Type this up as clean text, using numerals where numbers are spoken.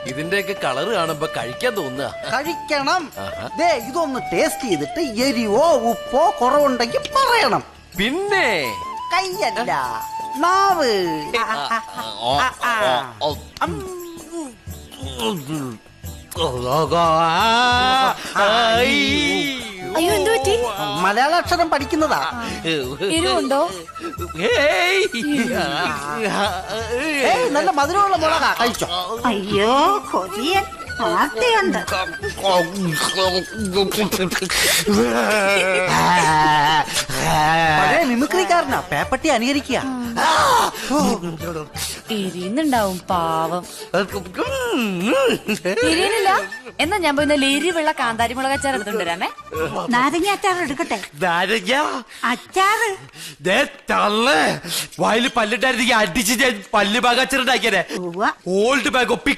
ഇതിന്റെയൊക്കെ കളറ് കാണുമ്പോ കഴിക്കാൻ തോന്നുക. കഴിക്കണം. ദേ ഇതൊന്ന് ടേസ്റ്റ് ചെയ്തിട്ട് എരിവോ ഉപ്പോ കുറവുണ്ടെങ്കിൽ പറയണം. പിന്നെ കയ്യല്ല, നാവ്. അയ്യോ എന്തു പറ്റി? മലയാള അക്ഷരം പഠിക്കുന്നതാ. എരിവുണ്ടോ? നല്ല മധുരമുള്ള മുളകാ, കഴിച്ചോ. അയ്യോ കൊതിയൻ ആർത്തിയുണ്ട്. പഴയ മിമിക്രിക്കാരനാ, പേപ്പട്ടി അനുകരിക്കുക. എരിയുന്നുണ്ടാവും പാവം. എരിയനില്ല എന്നാ ഞാൻ പോയി എരിവുള്ള കാന്താരി മുളക് അച്ചാർ എടുത്തോണ്ട് വരാമേ. നാരങ്ങ അച്ചാർ എടുക്കട്ടെ? അച്ചാറ് വായില് പല്ലിട്ടായിരുന്നെങ്കിൽ അടിച്ച് ഞാൻ പല്ല് ഭാഗം അച്ചാറുണ്ടാക്കിയേ. Old bag ഒപ്പി